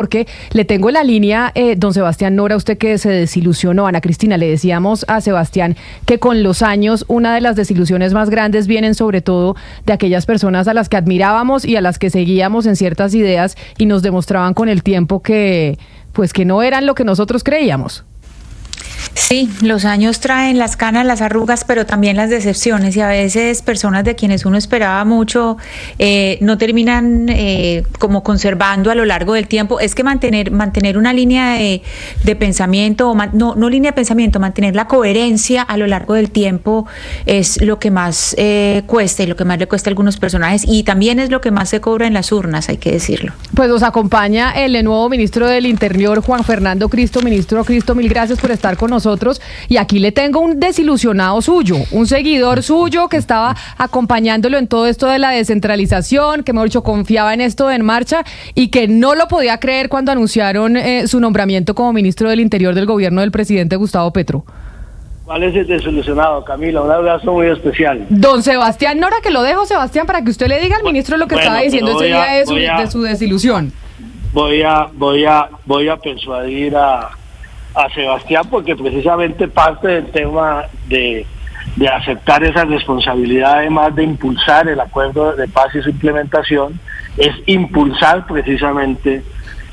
Porque le tengo la línea, don Sebastián Nora, usted que se desilusionó. Ana Cristina, le decíamos a Sebastián que con los años una de las desilusiones más grandes vienen sobre todo de aquellas personas a las que admirábamos y a las que seguíamos en ciertas ideas y nos demostraban con el tiempo que no eran lo que nosotros creíamos. Sí, los años traen las canas, las arrugas, pero también las decepciones, y a veces personas de quienes uno esperaba mucho no terminan como conservando a lo largo del tiempo. Es que mantener una línea de pensamiento, no línea de pensamiento, mantener la coherencia a lo largo del tiempo es lo que más cuesta y lo que más le cuesta a algunos personajes, y también es lo que más se cobra en las urnas, hay que decirlo. Pues nos acompaña el nuevo ministro del Interior, Juan Fernando Cristo. Ministro Cristo, mil gracias por estar con nosotros. Y aquí le tengo un desilusionado suyo, un seguidor suyo que estaba acompañándolo en todo esto de la descentralización, que mejor dicho confiaba en esto de En Marcha y que no lo podía creer cuando anunciaron su nombramiento como ministro del Interior del gobierno del presidente Gustavo Petro. ¿Cuál es el desilusionado, Camila? Un abrazo muy especial. Don Sebastián Nora, que lo dejo, Sebastián, para que usted le diga al ministro lo que estaba diciendo ese día de su desilusión. Voy a persuadir a Sebastián, porque precisamente parte del tema de aceptar esa responsabilidad, además de impulsar el acuerdo de paz y su implementación, es impulsar precisamente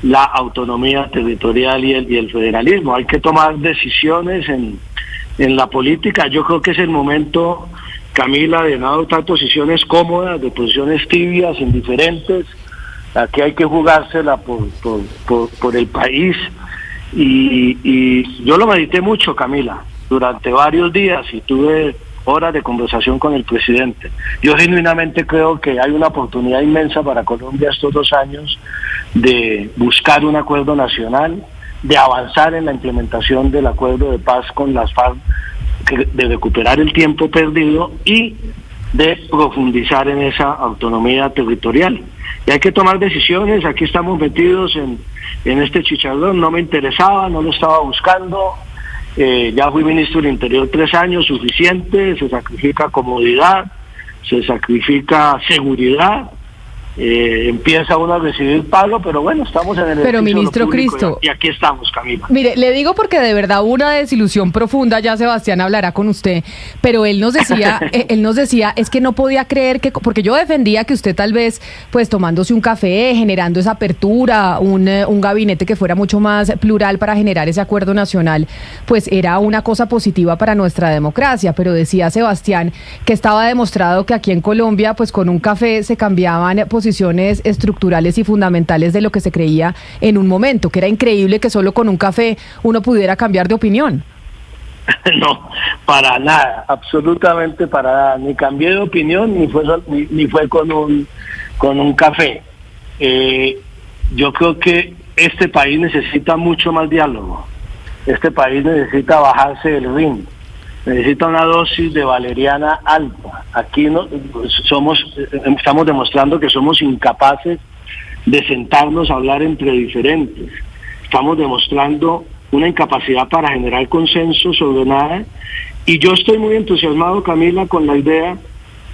la autonomía territorial y el federalismo. Hay que tomar decisiones en la política. Yo creo que es el momento, Camila, de no adoptar posiciones cómodas, de posiciones tibias, indiferentes. Aquí hay que jugársela por el país. Y yo lo medité mucho, Camila, durante varios días, y tuve horas de conversación con el presidente. Yo genuinamente creo que hay una oportunidad inmensa para Colombia estos 2 años de buscar un acuerdo nacional, de avanzar en la implementación del acuerdo de paz con las FARC, de recuperar el tiempo perdido y de profundizar en esa autonomía territorial. Y hay que tomar decisiones. Aquí estamos metidos en este chicharrón. No me interesaba, no lo estaba buscando. Ya fui ministro del Interior 3 años, suficiente. Se sacrifica comodidad, se sacrifica seguridad. Empieza uno a recibir pago, pero bueno, estamos en el Pero ministro Cristo, y aquí estamos, Camila. Mire, le digo porque de verdad hubo una desilusión profunda. Ya Sebastián hablará con usted, pero él nos decía es que no podía creer que, porque yo defendía que usted tal vez, pues tomándose un café, generando esa apertura, un gabinete que fuera mucho más plural para generar ese acuerdo nacional, pues era una cosa positiva para nuestra democracia. Pero decía Sebastián que estaba demostrado que aquí en Colombia, pues con un café se cambiaban posiciones estructurales y fundamentales de lo que se creía en un momento, que era increíble que solo con un café uno pudiera cambiar de opinión. No, para nada, absolutamente para nada. Ni cambié de opinión, ni fue con un café. Yo creo que este país necesita mucho más diálogo. Este país necesita bajarse del ring. Necesita una dosis de valeriana alta. Aquí estamos demostrando que somos incapaces de sentarnos a hablar entre diferentes. Estamos demostrando una incapacidad para generar consenso sobre nada. Y yo estoy muy entusiasmado, Camila, con la idea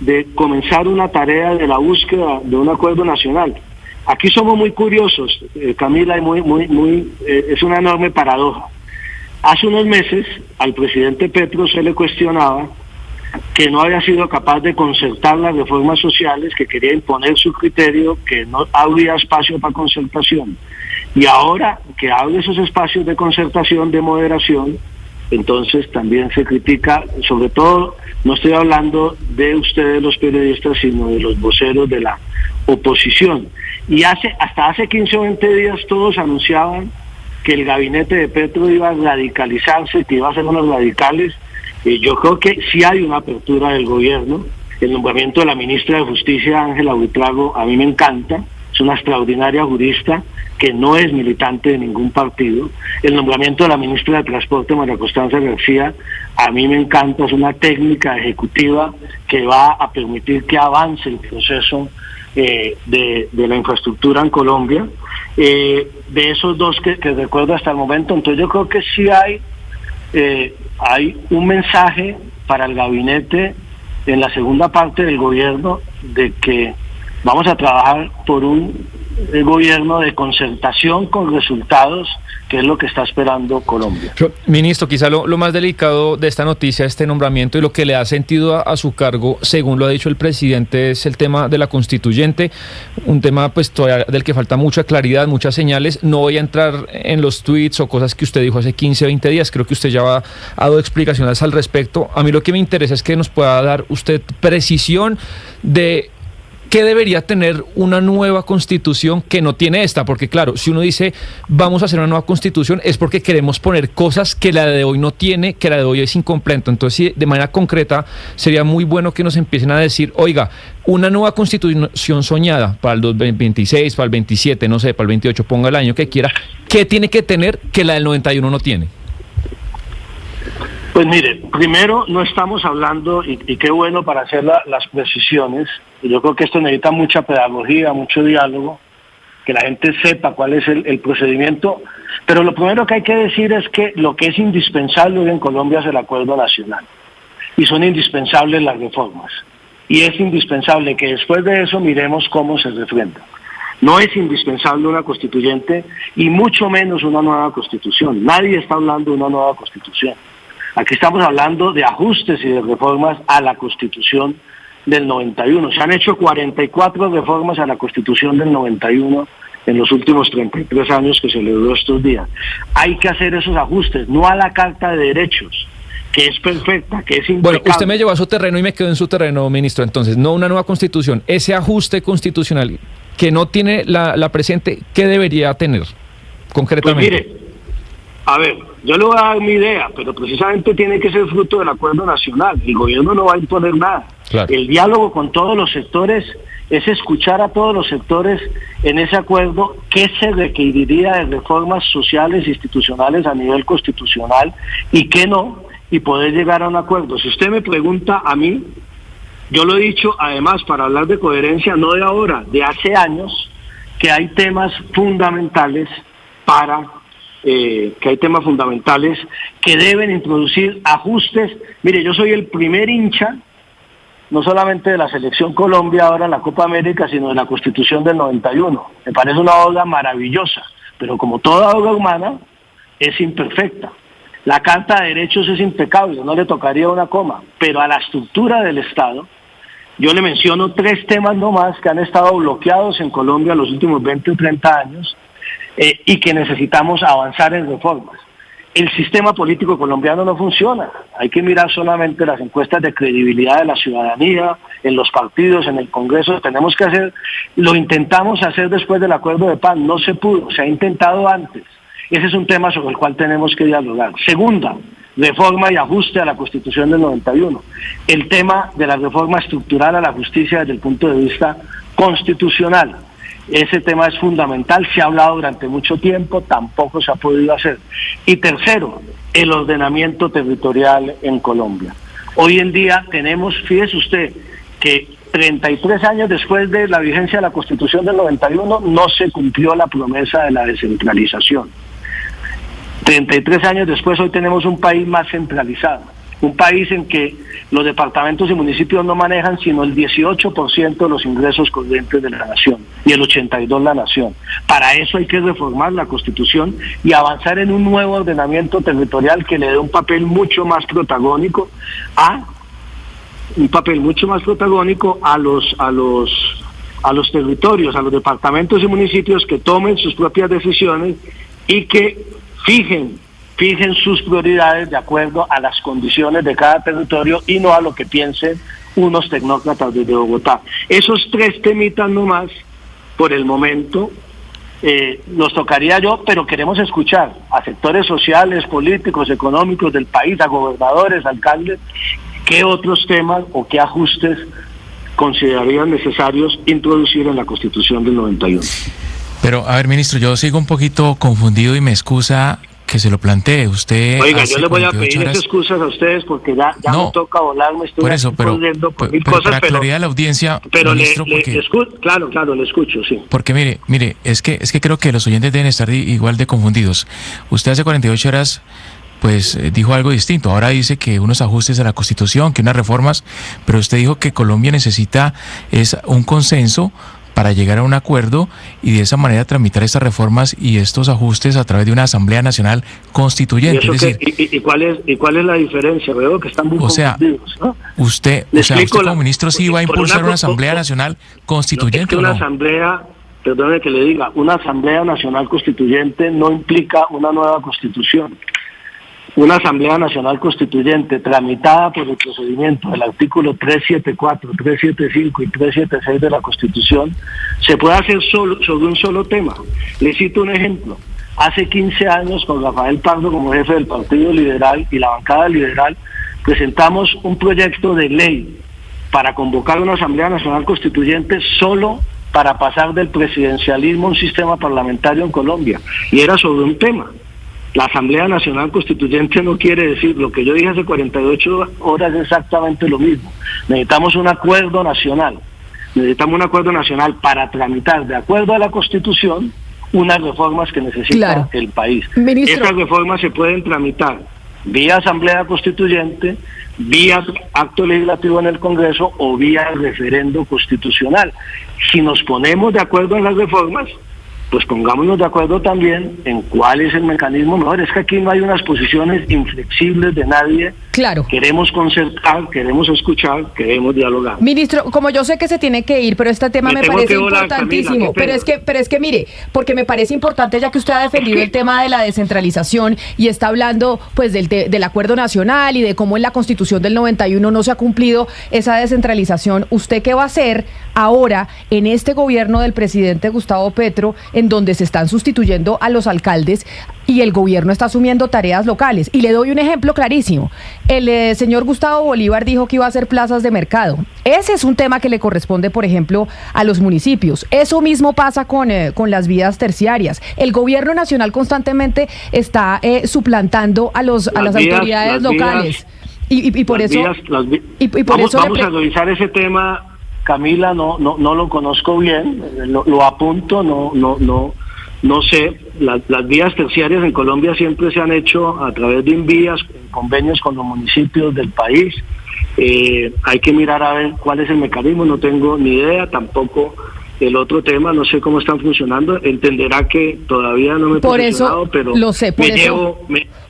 de comenzar una tarea de la búsqueda de un acuerdo nacional. Aquí somos muy curiosos, Camila, y es una enorme paradoja. Hace unos meses al presidente Petro se le cuestionaba que no había sido capaz de concertar las reformas sociales, que quería imponer su criterio, que no había espacio para concertación. Y ahora que abre esos espacios de concertación, de moderación, entonces también se critica, sobre todo, no estoy hablando de ustedes los periodistas, sino de los voceros de la oposición. Y hasta hace 15 o 20 días todos anunciaban que el gabinete de Petro iba a radicalizarse, que iba a ser unos radicales. Yo creo que sí hay una apertura del gobierno. El nombramiento de la ministra de Justicia, Ángela Buitrago, a mí me encanta. Es una extraordinaria jurista que no es militante de ningún partido. El nombramiento de la ministra de Transporte, María Constanza García, a mí me encanta. Es una técnica ejecutiva que va a permitir que avance el proceso de la infraestructura en Colombia. De esos dos que recuerdo hasta el momento. Entonces yo creo que sí hay un mensaje para el gabinete en la segunda parte del gobierno de que vamos a trabajar por un gobierno de concertación con resultados, que es lo que está esperando Colombia. Ministro, quizá lo más delicado de esta noticia, este nombramiento y lo que le da sentido a su cargo, según lo ha dicho el presidente, es el tema de la constituyente, un tema pues todavía del que falta mucha claridad, muchas señales. No voy a entrar en los tweets o cosas que usted dijo hace 15 o 20 días, creo que usted ya ha dado explicaciones al respecto. A mí lo que me interesa es que nos pueda dar usted precisión de ¿qué debería tener una nueva constitución que no tiene esta? Porque claro, si uno dice vamos a hacer una nueva constitución es porque queremos poner cosas que la de hoy no tiene, que la de hoy es incompleta. Entonces, sí, de manera concreta, sería muy bueno que nos empiecen a decir, oiga, una nueva constitución soñada para el 2026, para el 27, no sé, para el 28, ponga el año que quiera, ¿qué tiene que tener que la del 91 no tiene? Pues mire, primero no estamos hablando, y qué bueno para hacer las precisiones, y yo creo que esto necesita mucha pedagogía, mucho diálogo, que la gente sepa cuál es el procedimiento, pero lo primero que hay que decir es que lo que es indispensable hoy en Colombia es el acuerdo nacional, y son indispensables las reformas, y es indispensable que después de eso miremos cómo se refrenda. No es indispensable una constituyente, y mucho menos una nueva constitución. Nadie está hablando de una nueva constitución. Aquí estamos hablando de ajustes y de reformas a la Constitución del 91. Se han hecho 44 reformas a la Constitución del 91 en los últimos 33 años que se celebró estos días. Hay que hacer esos ajustes, no a la Carta de Derechos, que es perfecta, que es impecable. Bueno, usted me llevó a su terreno y me quedo en su terreno, ministro. Entonces, no una nueva Constitución, ese ajuste constitucional que no tiene la presente, ¿qué debería tener concretamente? Pues mire, a ver, yo le voy a dar mi idea, pero precisamente tiene que ser fruto del acuerdo nacional. El gobierno no va a imponer nada. Claro. El diálogo con todos los sectores es escuchar a todos los sectores en ese acuerdo qué se requeriría de reformas sociales e institucionales a nivel constitucional y qué no, y poder llegar a un acuerdo. Si usted me pregunta a mí, yo lo he dicho además para hablar de coherencia, no de ahora, de hace años, que hay temas fundamentales que deben introducir ajustes. Mire, yo soy el primer hincha, no solamente de la Selección Colombia ahora en la Copa América, sino de la Constitución del 91. Me parece una obra maravillosa, pero como toda obra humana, es imperfecta. La Carta de Derechos es impecable, no le tocaría una coma, pero a la estructura del Estado, yo le menciono 3 temas nomás que han estado bloqueados en Colombia los últimos 20 o 30 años, y que necesitamos avanzar en reformas. El sistema político colombiano no funciona. Hay que mirar solamente las encuestas de credibilidad de la ciudadanía, en los partidos, en el Congreso. Tenemos que hacer, lo intentamos hacer después del acuerdo de paz, no se pudo, se ha intentado antes. Ese es un tema sobre el cual tenemos que dialogar. Segunda, reforma y ajuste a la Constitución del 91. El tema de la reforma estructural a la justicia desde el punto de vista constitucional. Ese tema es fundamental, se ha hablado durante mucho tiempo, tampoco se ha podido hacer. Y tercero, el ordenamiento territorial en Colombia. Hoy en día tenemos, fíjese usted, que 33 años después de la vigencia de la Constitución del 91 no se cumplió la promesa de la descentralización. 33 años después hoy tenemos un país más centralizado, un país en que los departamentos y municipios no manejan sino el 18% de los ingresos corrientes de la nación y el 82% la nación. Para eso hay que reformar la Constitución y avanzar en un nuevo ordenamiento territorial que le dé un papel mucho más protagónico a los territorios, a los departamentos y municipios, que tomen sus propias decisiones y que fijen sus prioridades de acuerdo a las condiciones de cada territorio y no a lo que piensen unos tecnócratas desde Bogotá. Esos 3 temitas nomás, por el momento, nos tocaría pero queremos escuchar a sectores sociales, políticos, económicos del país, a gobernadores, alcaldes, qué otros temas o qué ajustes considerarían necesarios introducir en la Constitución del 91. Pero, a ver, ministro, yo sigo un poquito confundido y me excusa que se lo plantee. Usted. Oiga, yo le voy a pedir esas excusas a ustedes porque ya no, me toca volarme, estoy por eso, pero para claridad de la audiencia, pero ministro, claro, le escucho, sí. Porque mire, es que creo que los oyentes deben estar igual de confundidos. Usted hace 48 horas pues dijo algo distinto. Ahora dice que unos ajustes a la Constitución, que unas reformas, pero usted dijo que Colombia necesita un consenso para llegar a un acuerdo y de esa manera tramitar estas reformas y estos ajustes a través de una Asamblea Nacional Constituyente. ¿Y, es decir, cuál es la diferencia? Veo que están muy confundidos, ¿no? Usted como ministro sí va a impulsar una Asamblea Nacional Constituyente, ¿o no? Asamblea, perdone que le diga, una Asamblea Nacional Constituyente no implica una nueva Constitución. Una Asamblea Nacional Constituyente tramitada por el procedimiento del artículo 374, 375 y 376 de la Constitución se puede hacer sobre un solo tema. Le cito un ejemplo. Hace 15 años, con Rafael Pardo como jefe del Partido Liberal y la bancada liberal, presentamos un proyecto de ley para convocar una Asamblea Nacional Constituyente solo para pasar del presidencialismo a un sistema parlamentario en Colombia. Y era sobre un tema. La Asamblea Nacional Constituyente no quiere decir, lo que yo dije hace 48 horas es exactamente lo mismo. Necesitamos un acuerdo nacional. Necesitamos un acuerdo nacional para tramitar, de acuerdo a la Constitución, unas reformas que necesita el país. Ministro. Estas reformas se pueden tramitar vía Asamblea Constituyente, vía acto legislativo en el Congreso o vía referendo constitucional. Si nos ponemos de acuerdo en las reformas, pues pongámonos de acuerdo también en cuál es el mecanismo mejor. Es que aquí no hay unas posiciones inflexibles de nadie. Claro. Queremos concertar, queremos escuchar, queremos dialogar. Ministro, como yo sé que se tiene que ir, pero este tema me parece importantísimo. Camila, pero es que mire, porque me parece importante, ya que usted ha defendido el tema de la descentralización y está hablando pues del acuerdo nacional y de cómo en la Constitución del 91 no se ha cumplido esa descentralización. ¿Usted qué va a hacer ahora en este gobierno del presidente Gustavo Petro, en donde se están sustituyendo a los alcaldes y el gobierno está asumiendo tareas locales? Y le doy un ejemplo clarísimo. El señor Gustavo Bolívar dijo que iba a hacer plazas de mercado. Ese es un tema que le corresponde, por ejemplo, a los municipios. Eso mismo pasa con las vías terciarias. El gobierno nacional constantemente está suplantando a las autoridades locales. Y por eso... Vamos a revisar ese tema, Camila, no lo conozco bien, lo apunto, no sé. Las vías terciarias en Colombia siempre se han hecho a través de invías, convenios con los municipios del país. Hay que mirar a ver cuál es el mecanismo, no tengo ni idea, tampoco el otro tema, no sé cómo están funcionando. Entenderá que todavía no me he posicionado, pero lo sé,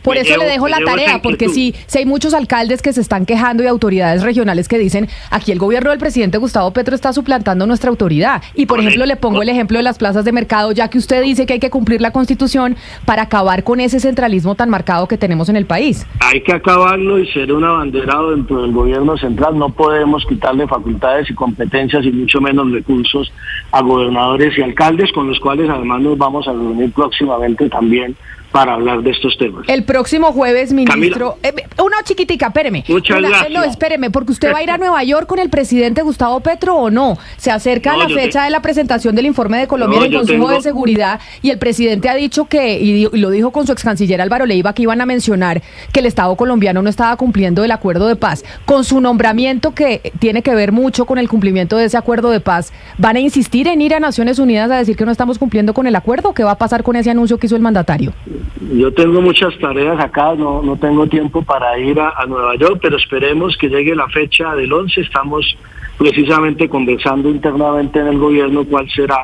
por eso le dejo la tarea, porque si hay muchos alcaldes que se están quejando y autoridades regionales que dicen, aquí el gobierno del presidente Gustavo Petro está suplantando nuestra autoridad. Y por ejemplo, le pongo el ejemplo de las plazas de mercado, ya que usted dice que hay que cumplir la Constitución para acabar con ese centralismo tan marcado que tenemos en el país. Hay que acabarlo y ser un abanderado dentro del gobierno central. No podemos quitarle facultades y competencias y mucho menos recursos a gobernadores y alcaldes, con los cuales además nos vamos a reunir próximamente también para hablar de estos temas. El próximo jueves, ministro... una chiquitica, espéreme. Muchas gracias. No, espéreme, porque usted va a ir a Nueva York con el presidente Gustavo Petro, ¿o no? Se acerca la fecha de la presentación del informe de Colombia en el Consejo de Seguridad, y el presidente ha dicho que, y lo dijo con su ex canciller Álvaro Leiva, que iban a mencionar que el Estado colombiano no estaba cumpliendo el acuerdo de paz. Con su nombramiento, que tiene que ver mucho con el cumplimiento de ese acuerdo de paz, ¿van a insistir en ir a Naciones Unidas a decir que no estamos cumpliendo con el acuerdo? ¿Qué va a pasar con ese anuncio que hizo el mandatario? Yo tengo muchas tareas acá, no tengo tiempo para ir a Nueva York, pero esperemos que llegue la fecha del 11. Estamos precisamente conversando internamente en el gobierno cuál será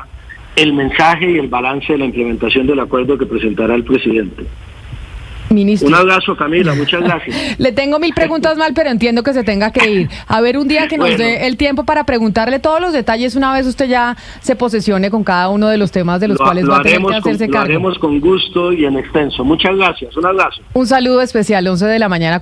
el mensaje y el balance de la implementación del acuerdo que presentará el presidente. Ministro. Un abrazo, Camila, muchas gracias. Le tengo 1000 preguntas mal, pero entiendo que se tenga que ir. A ver, un día que nos dé el tiempo para preguntarle todos los detalles, una vez usted ya se posesione con cada uno de los temas de los cuales va a tener que hacerse cargo. Lo haremos con gusto y en extenso. Muchas gracias, un abrazo. Un saludo especial, 11 de la mañana.